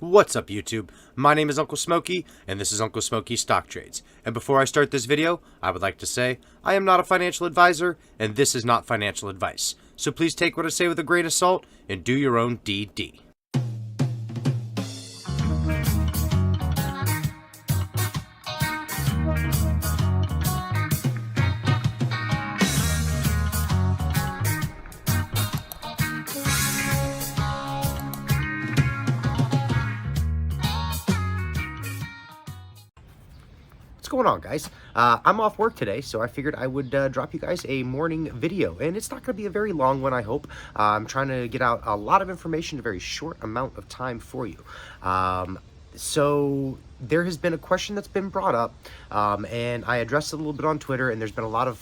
What's up YouTube? My name is Uncle Smokey and this is Uncle Smokey Stock Trades. And before I start this video, I would like to say I am not a financial advisor and this is not financial advice. So please take what I say with a grain of salt and do your own DD. What's going on, guys? I'm off work today, so I figured I would drop you guys a morning video, and it's not going to be a very long one, I hope. I'm trying to get out a lot of information in a very short amount of time for you. So there has been a question that's been brought up, and I addressed it a little bit on Twitter, and there's been a lot of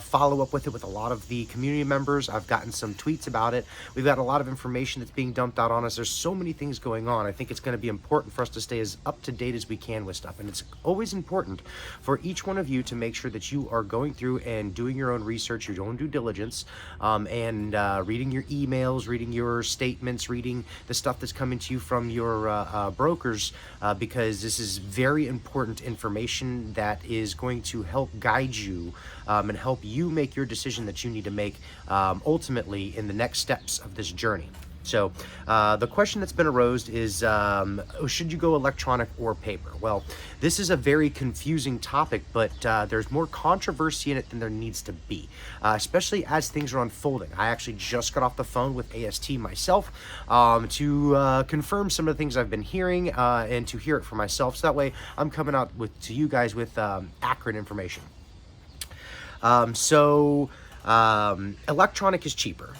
follow-up with it with a lot of the community members. I've gotten some tweets about it. We've got a lot of information that's being dumped out on us. There's so many things going on. I think it's going to be important for us to stay as up-to-date as we can with stuff, and it's always important for each one of you to make sure that you are going through and doing your own research, your own due diligence, and reading your emails, reading your statements, reading the stuff that's coming to you from your brokers, because this is very important information that is going to help guide you and help you make your decision that you need to make ultimately in the next steps of this journey. So the question that's been arose is, should you go electronic or paper? Well, this is a very confusing topic, but there's more controversy in it than there needs to be, especially as things are unfolding. I actually just got off the phone with AST myself to confirm some of the things I've been hearing and to hear it for myself. So that way I'm coming out to you guys with accurate information. Electronic is cheaper.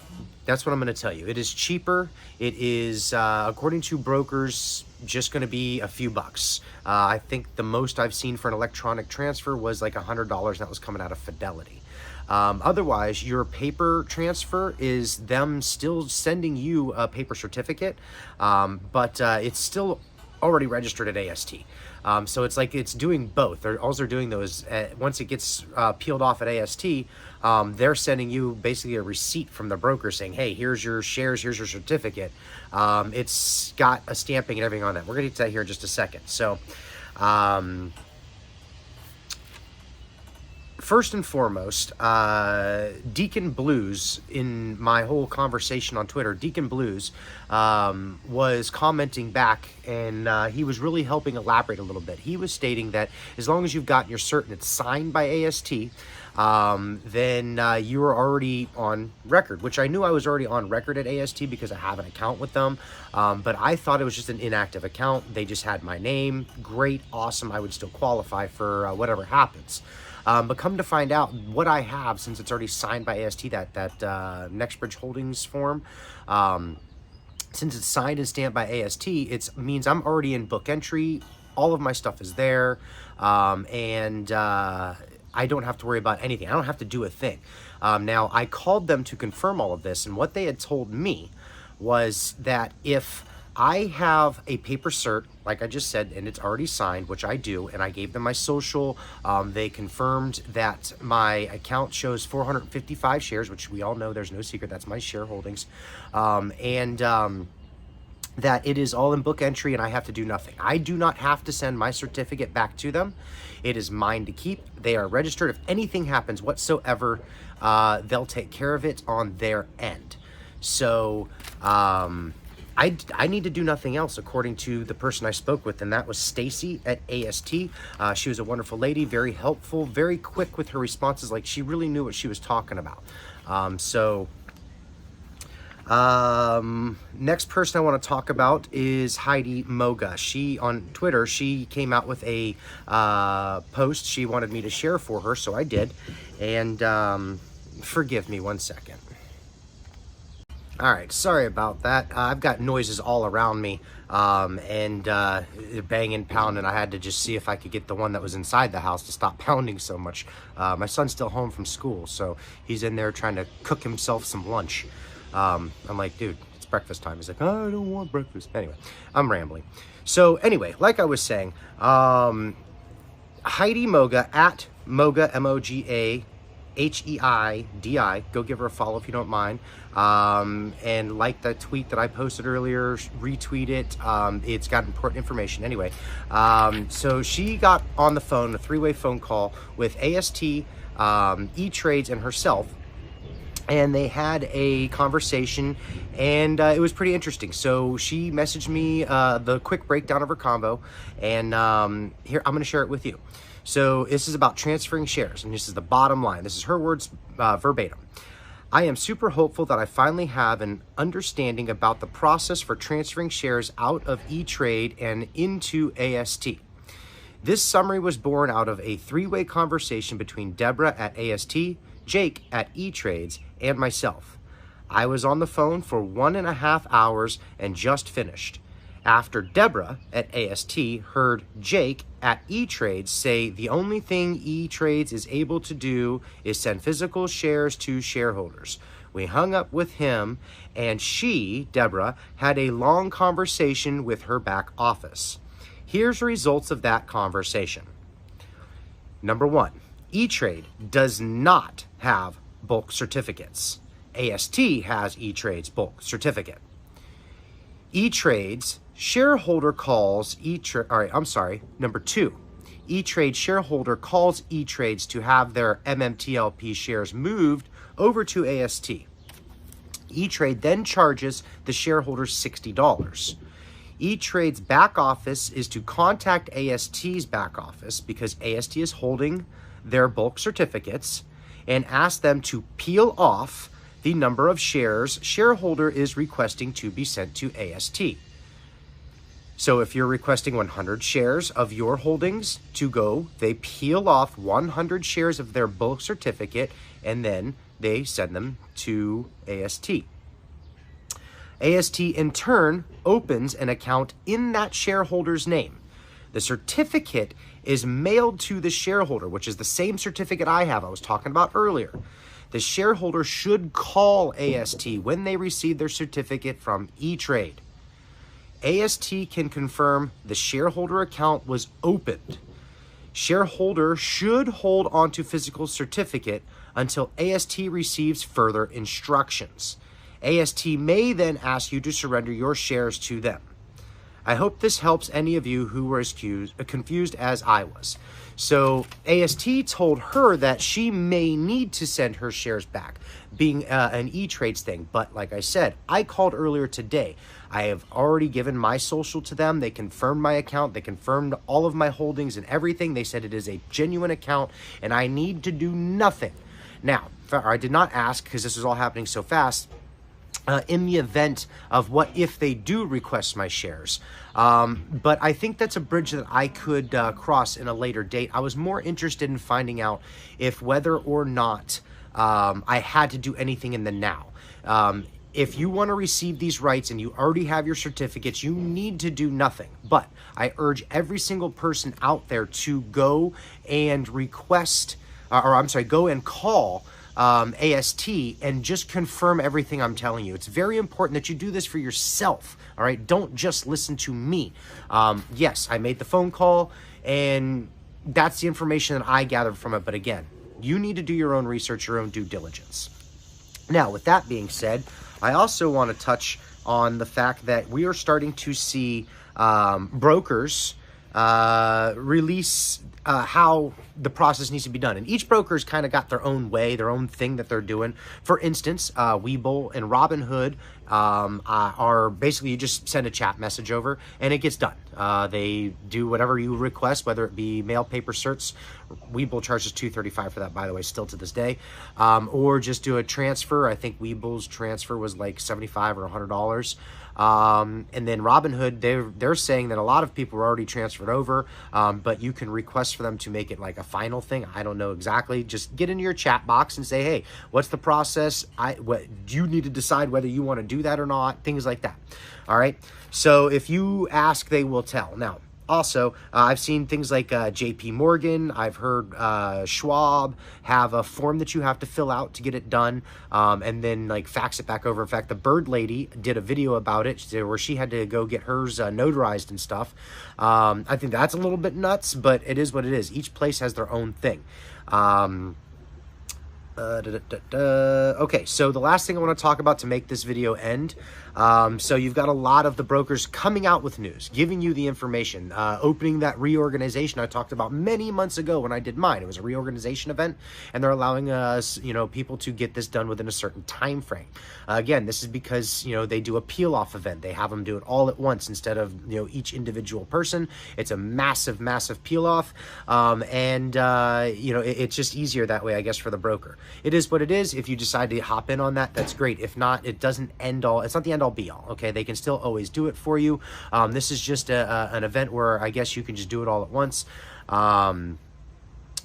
That's what I'm going to tell you. It is cheaper. It is, according to brokers, just going to be a few bucks. I think the most I've seen for an electronic transfer was like $100, and that was coming out of Fidelity. Otherwise, your paper transfer is them still sending you a paper certificate, but it's still already registered at AST. So it's like it's doing both. All they're doing though is once it gets peeled off at AST, they're sending you basically a receipt from the broker saying, hey, here's your shares, here's your certificate. It's got a stamping and everything on it. We're going to get to that here in just a second. So first and foremost, Deacon Blues, in my whole conversation on Twitter, Deacon Blues was commenting back, and he was really helping elaborate a little bit. He was stating that as long as you've gotten your cert and it's signed by AST, then you are already on record, which I knew I was already on record at AST because I have an account with them, but I thought it was just an inactive account. They just had my name. Great, awesome. I would still qualify for whatever happens. But come to find out, what I have, since it's already signed by AST, that Nextbridge Holdings form, since it's signed and stamped by AST, it means I'm already in book entry. All of my stuff is there, and I don't have to worry about anything. I don't have to do a thing. Now, I called them to confirm all of this, and what they had told me was that if I have a paper cert, like I just said, and it's already signed, which I do, and I gave them my social. They confirmed that my account shows 455 shares, which we all know, there's no secret, that's my share holdings, that it is all in book entry and I have to do nothing. I do not have to send my certificate back to them. It is mine to keep. They are registered. If anything happens whatsoever, they'll take care of it on their end. So, I need to do nothing else, according to the person I spoke with, and that was Stacy at AST. She was a wonderful lady, very helpful, very quick with her responses. Like, she really knew what she was talking about. Next person I want to talk about is Heidi Moga. She, on Twitter, she came out with a post she wanted me to share for her, so I did. And forgive me 1 second. All right, sorry about that. I've got noises all around me, and banging, pounding. I had to just see if I could get the one that was inside the house to stop pounding so much. My son's still home from school, so he's in there trying to cook himself some lunch. I'm like, dude, it's breakfast time. He's like, oh, I don't want breakfast. Anyway, I'm rambling. So anyway, like I was saying, Heidi Moga, at Moga, M-O-G-A, Heidi. Go give her a follow if you don't mind. And like the tweet that I posted earlier, retweet it. It's got important information. Anyway, so she got on the phone, a three-way phone call with AST, E-Trades, and herself. And they had a conversation, and it was pretty interesting. So she messaged me the quick breakdown of her convo, and here, I'm going to share it with you. So this is about transferring shares, and this is the bottom line. This is her words verbatim. I am super hopeful that I finally have an understanding about the process for transferring shares out of E-Trade and into AST. This summary was born out of a three-way conversation between Deborah at AST, Jake at E-Trades, and myself. I was on the phone for 1.5 hours and just finished. After Deborah at AST heard Jake at E-Trades say the only thing E-Trades is able to do is send physical shares to shareholders. We hung up with him, and she, Deborah, had a long conversation with her back office. Here's the results of that conversation. Number 1, E-Trade does not have bulk certificates. AST has E-Trade's bulk certificate. E-Trade's shareholder calls number 2. E-Trade shareholder calls E-Trades to have their MMTLP shares moved over to AST. E-Trade then charges the shareholders $60. E-Trade's back office is to contact AST's back office because AST is holding their bulk certificates and ask them to peel off the number of shares shareholder is requesting to be sent to AST. So if you're requesting 100 shares of your holdings to go, they peel off 100 shares of their bulk certificate and then they send them to AST. AST in turn opens an account in that shareholder's name. The certificate is mailed to the shareholder, which is the same certificate I have I was talking about earlier. The shareholder should call AST when they receive their certificate from E-Trade. AST can confirm the shareholder account was opened. Shareholder should hold onto physical certificate until AST receives further instructions. AST may then ask you to surrender your shares to them. I hope this helps any of you who were as confused as I was. So AST told her that she may need to send her shares back, being an E-Trades thing. But like I said, I called earlier today. I have already given my social to them. They confirmed my account. They confirmed all of my holdings and everything. They said it is a genuine account and I need to do nothing. Now, I did not ask because this is all happening so fast. In the event of what if they do request my shares. But I think that's a bridge that I could cross in a later date. I was more interested in finding out if whether or not I had to do anything in the now. If you want to receive these rights and you already have your certificates, you need to do nothing. But I urge every single person out there to go and request, go and call AST and just confirm everything I'm telling you. It's very important that you do this for yourself, all right? Don't just listen to me. Yes, I made the phone call, and that's the information that I gathered from it. But again, you need to do your own research, your own due diligence. Now, with that being said, I also want to touch on the fact that we are starting to see brokers release how the process needs to be done. And each broker's kind of got their own way, their own thing that they're doing. For instance, Webull and Robinhood are basically, you just send a chat message over and it gets done. They do whatever you request, whether it be mail, paper, certs. Webull charges $235 for that, by the way, still to this day. Or just do a transfer. I think Webull's transfer was like $75 or $100. And then Robinhood, they're saying that a lot of people are already transferred over, but you can request for them to make it like a final thing. I don't know exactly. Just get into your chat box and say, hey, what's the process? You need to decide whether you want to do that or not, things like that. All right. So if you ask, they will tell. Now, also, I've seen things like JP Morgan. I've heard Schwab have a form that you have to fill out to get it done, and then like fax it back over. In fact, the Bird Lady did a video about it where she had to go get hers notarized and stuff. I think that's a little bit nuts, but it is what it is. Each place has their own thing. Okay, so the last thing I want to talk about to make this video end. So you've got a lot of the brokers coming out with news, giving you the information, opening that reorganization I talked about many months ago when I did mine. It was a reorganization event, and they're allowing us, people to get this done within a certain time frame. Again, this is because, they do a peel-off event. They have them do it all at once instead of, each individual person. It's a massive, massive peel-off, it's just easier that way, I guess, for the broker. It is what it is. If you decide to hop in on that, that's great. If not, it doesn't end all. It's not the end all be all. Okay, they can still always do it for you. This is just an event where I guess you can just do it all at once.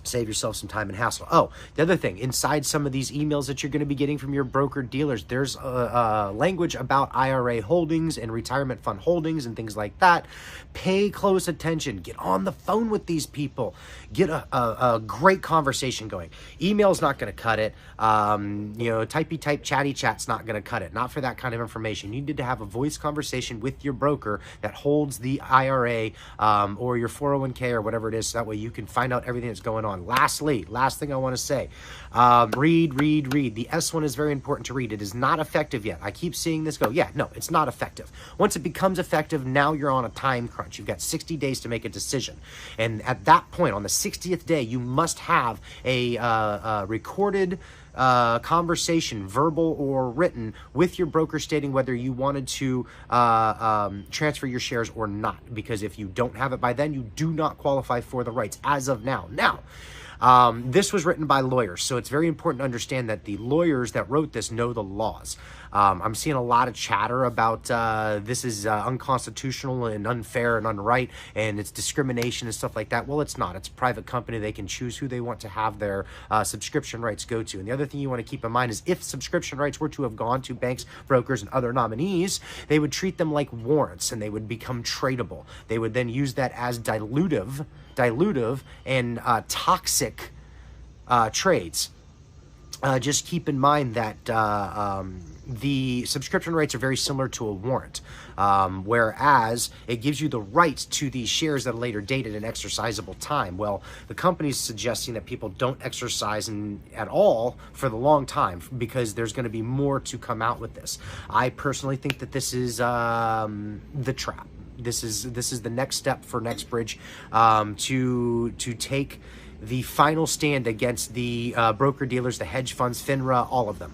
Save yourself some time and hassle. Oh, the other thing, inside some of these emails that you're going to be getting from your broker dealers, there's language about IRA holdings and retirement fund holdings and things like that. Pay close attention. Get on the phone with these people. Get a great conversation going. Email's not going to cut it. Typey type chatty chat's not going to cut it. Not for that kind of information. You need to have a voice conversation with your broker that holds the IRA or your 401k or whatever it is, so that way you can find out everything that's going on. Lastly, last thing I want to say, read. The S1 is very important to read. It is not effective yet. I keep seeing this go, yeah, no, it's not effective. Once it becomes effective, now you're on a time crunch. You've got 60 days to make a decision. And at that point, on the 60th day, you must have a recorded conversation, verbal or written, with your broker stating whether you wanted to transfer your shares or not. Because if you don't have it by then, you do not qualify for the rights as of now. Now, this was written by lawyers, so it's very important to understand that the lawyers that wrote this know the laws. I'm seeing a lot of chatter about this is unconstitutional and unfair and unright, and it's discrimination and stuff like that. Well, it's not. It's a private company. They can choose who they want to have their subscription rights go to. And the other thing you want to keep in mind is if subscription rights were to have gone to banks, brokers, and other nominees, they would treat them like warrants, and they would become tradable. They would then use that as dilutive and toxic trades. Just keep in mind that the subscription rights are very similar to a warrant, whereas it gives you the right to these shares at a later date at an exercisable time. Well, the company's suggesting that people don't exercise at all for the long time because there's going to be more to come out with this. I personally think that this is the trap. This is the next step for NextBridge to take the final stand against the broker dealers, the hedge funds, FINRA, all of them.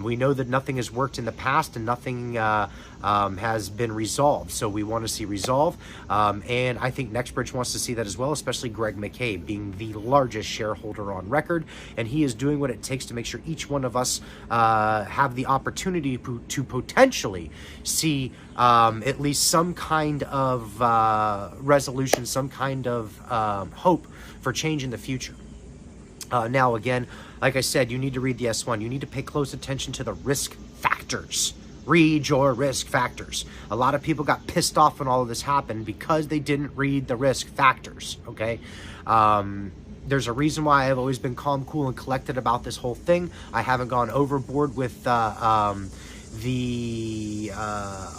We know that nothing has worked in the past and nothing has been resolved. So we want to see resolve. And I think NextBridge wants to see that as well, especially Greg McKay being the largest shareholder on record. And he is doing what it takes to make sure each one of us have the opportunity to potentially see at least some kind of resolution, some kind of hope for change in the future. Now, again, like I said, you need to read the S1. You need to pay close attention to the risk factors. Read your risk factors. A lot of people got pissed off when all of this happened because they didn't read the risk factors, okay? There's a reason why I've always been calm, cool, and collected about this whole thing. I haven't gone overboard with the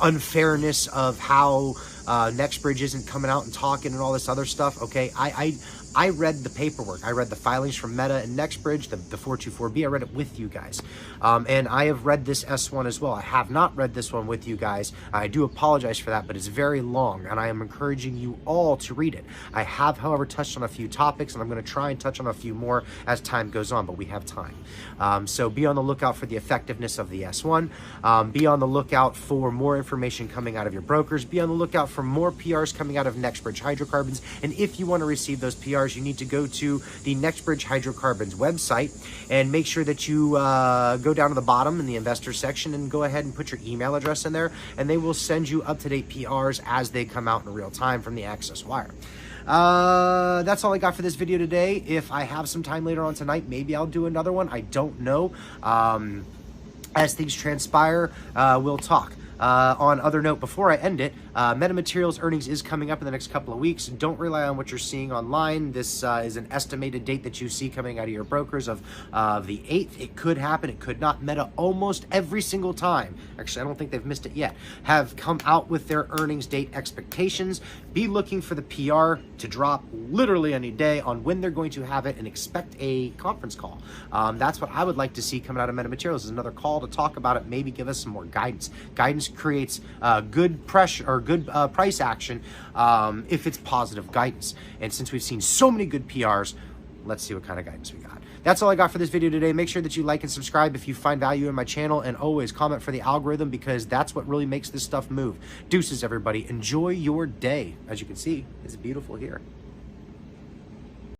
unfairness of how NextBridge isn't coming out and talking and all this other stuff, okay? I read the paperwork. I read the filings from Meta and NextBridge, the 424B. I read it with you guys. And I have read this S1 as well. I have not read this one with you guys. I do apologize for that, but it's very long, and I am encouraging you all to read it. I have, however, touched on a few topics, and I'm going to try and touch on a few more as time goes on, but we have time. So be on the lookout for the effectiveness of the S1. Be on the lookout for more information coming out of your brokers. Be on the lookout for more PRs coming out of NextBridge Hydrocarbons. And if you want to receive those PRs, you need to go to the NextBridge Hydrocarbons website and make sure that you go down to the bottom in the investor section and go ahead and put your email address in there, and they will send you up-to-date PRs as they come out in real time from the Access Wire. That's all I got for this video today. If I have some time later on tonight, maybe I'll do another one. I don't know. As things transpire, we'll talk. On other note, before I end it, Metamaterials earnings is coming up in the next couple of weeks. Don't rely on what you're seeing online. This is an estimated date that you see coming out of your brokers of the 8th. It could happen. It could not. Meta almost every single time, actually I don't think they've missed it yet, have come out with their earnings date expectations. Be looking for the PR to drop literally any day on when they're going to have it, and expect a conference call. That's what I would like to see coming out of Metamaterials, is another call to talk about it, maybe give us some more guidance. Guidance creates good pressure or good price action if it's positive guidance. And since we've seen so many good PRs, let's see what kind of guidance we got. That's all I got for this video today. Make sure that you like and subscribe if you find value in my channel, and always comment for the algorithm, because that's what really makes this stuff move. Deuces, everybody. Enjoy your day. As you can see, it's beautiful here.